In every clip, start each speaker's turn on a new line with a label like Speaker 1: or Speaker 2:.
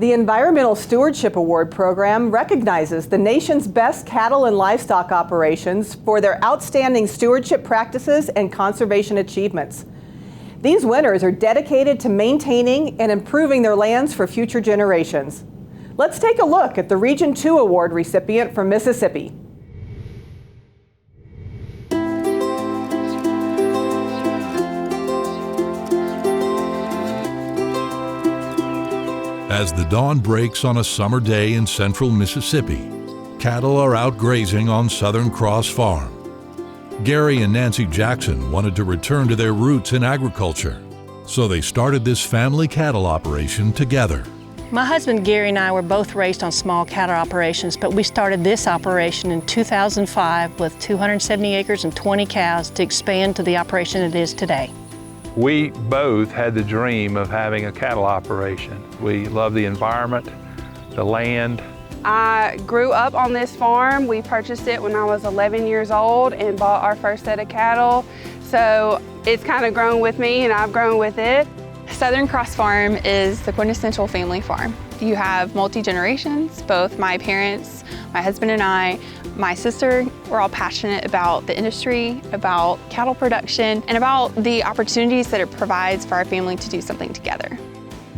Speaker 1: The Environmental Stewardship Award program recognizes the nation's best cattle and livestock operations for their outstanding stewardship practices and conservation achievements. These winners are dedicated to maintaining and improving their lands for future generations. Let's take a look at the Region 2 Award recipient from Mississippi.
Speaker 2: As the dawn breaks on a summer day in central Mississippi, cattle are out grazing on Southern Cross Farm. Gary and Nancy Jackson wanted to return to their roots in agriculture, so they started this family cattle operation together.
Speaker 3: My husband Gary and I were both raised on small cattle operations, but we started this operation in 2005 with 270 acres and 20 cows to expand to the operation it is today.
Speaker 4: We both had the dream of having a cattle operation. We love the environment, the land.
Speaker 5: I grew up on this farm. We purchased it when I was 11 years old and bought our first set of cattle. So it's kind of grown with me and I've grown with it.
Speaker 6: Southern Cross Farm is the quintessential family farm. You have multi-generations, both my parents, my husband and I, my sister. We're all passionate about the industry, about cattle production, and about the opportunities that it provides for our family to do something together.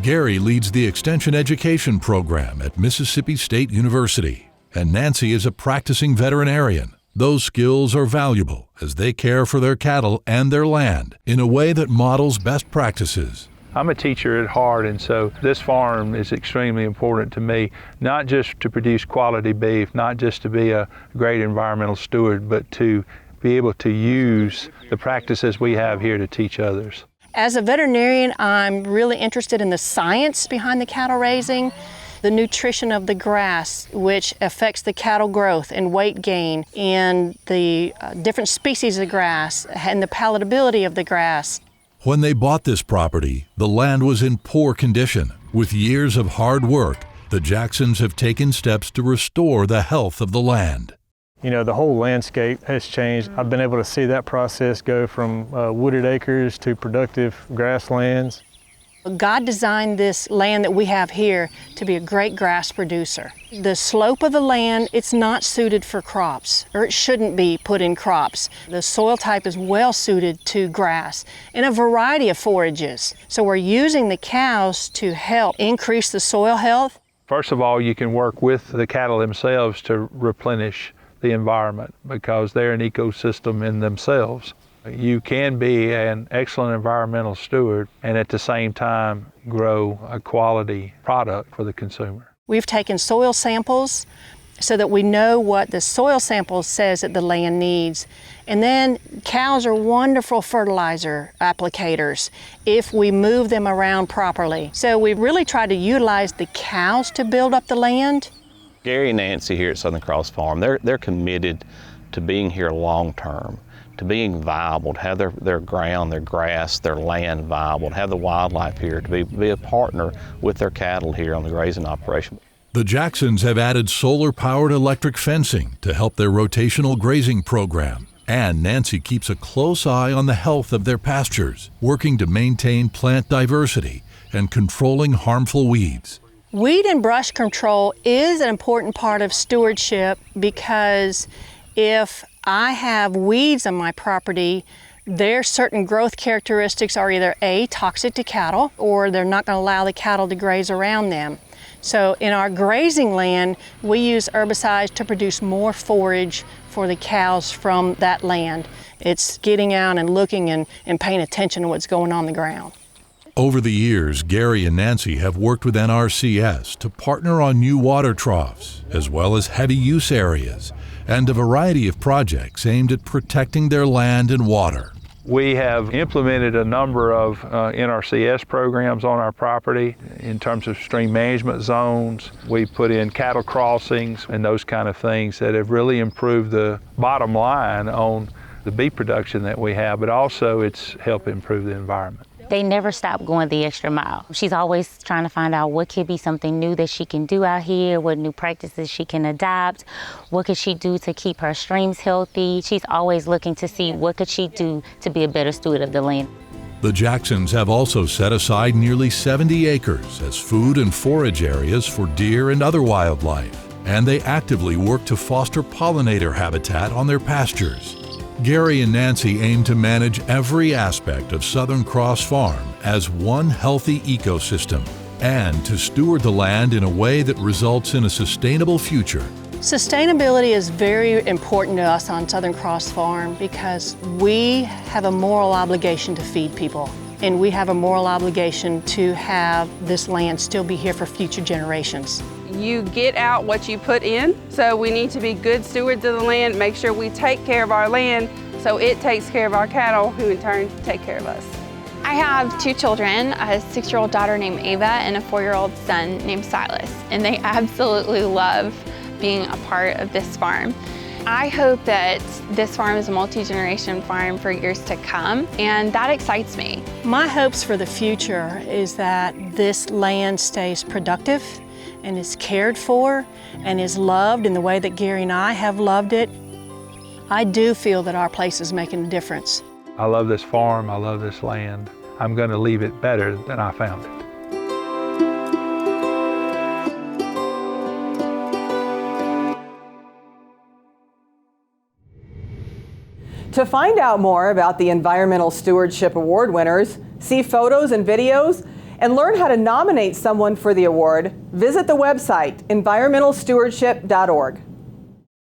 Speaker 2: Gary leads the Extension Education program at Mississippi State University, and Nancy is a practicing veterinarian. Those skills are valuable as they care for their cattle and their land in a way that models best practices.
Speaker 4: I'm a teacher at heart, and so this farm is extremely important to me, not just to produce quality beef, not just to be a great environmental steward, but to be able to use the practices we have here to teach others.
Speaker 3: As a veterinarian, I'm really interested in the science behind the cattle raising, the nutrition of the grass, which affects the cattle growth and weight gain, and the different species of grass and the palatability of the grass.
Speaker 2: When they bought this property, the land was in poor condition. With years of hard work, the Jacksons have taken steps to restore the health of the land.
Speaker 7: You know, the whole landscape has changed. I've been able to see that process go from wooded acres to productive grasslands.
Speaker 3: God designed this land that we have here to be a great grass producer. The slope of the land, it's not suited for crops, or it shouldn't be put in crops. The soil type is well suited to grass and a variety of forages. So we're using the cows to help increase the soil health.
Speaker 4: First of all, you can work with the cattle themselves to replenish the environment because they're an ecosystem in themselves. You can be an excellent environmental steward and at the same time grow a quality product for the consumer.
Speaker 3: We've taken soil samples so that we know what the soil sample says that the land needs. And then cows are wonderful fertilizer applicators if we move them around properly. So we really try to utilize the cows to build up the land.
Speaker 8: Gary and Nancy here at Southern Cross Farm, they're committed to being here long term, to being viable, to have their ground, their grass, their land viable, to have the wildlife here, to be a partner with their cattle here on the grazing operation.
Speaker 2: The Jacksons have added solar-powered electric fencing to help their rotational grazing program. And Nancy keeps a close eye on the health of their pastures, working to maintain plant diversity and controlling harmful weeds.
Speaker 3: Weed and brush control is an important part of stewardship because if I have weeds on my property, their certain growth characteristics are either A, toxic to cattle, or they're not going to allow the cattle to graze around them. So in our grazing land, we use herbicides to produce more forage for the cows from that land. It's getting out and looking and paying attention to what's going on the ground.
Speaker 2: Over the years, Gary and Nancy have worked with NRCS to partner on new water troughs, as well as heavy use areas, and a variety of projects aimed at protecting their land and water.
Speaker 4: We have implemented a number of NRCS programs on our property in terms of stream management zones. We put in cattle crossings and those kind of things that have really improved the bottom line on the beef production that we have, but also it's helped improve the environment.
Speaker 9: They never stop going the extra mile. She's always trying to find out what could be something new that she can do out here, what new practices she can adopt, what could she do to keep her streams healthy. She's always looking to see what could she do to be a better steward of the land.
Speaker 2: The Jacksons have also set aside nearly 70 acres as food and forage areas for deer and other wildlife, and they actively work to foster pollinator habitat on their pastures. Gary and Nancy aim to manage every aspect of Southern Cross Farm as one healthy ecosystem and to steward the land in a way that results in a sustainable future.
Speaker 3: Sustainability is very important to us on Southern Cross Farm because we have a moral obligation to feed people, and we have a moral obligation to have this land still be here for future generations.
Speaker 5: You get out what you put in, so we need to be good stewards of the land, make sure we take care of our land so it takes care of our cattle, who in turn take care of us.
Speaker 6: I have 2 children, a 6-year-old daughter named Ava and a 4-year-old son named Silas, and they absolutely love being a part of this farm. I hope that this farm is a multi-generation farm for years to come, and that excites me.
Speaker 3: My hopes for the future is that this land stays productive and is cared for and is loved in the way that Gary and I have loved it. I do feel that our place is making a difference.
Speaker 4: I love this farm, I love this land. I'm going to leave it better than I found it.
Speaker 1: To find out more about the Environmental Stewardship Award winners, see photos and videos, and learn how to nominate someone for the award, visit the website environmentalstewardship.org.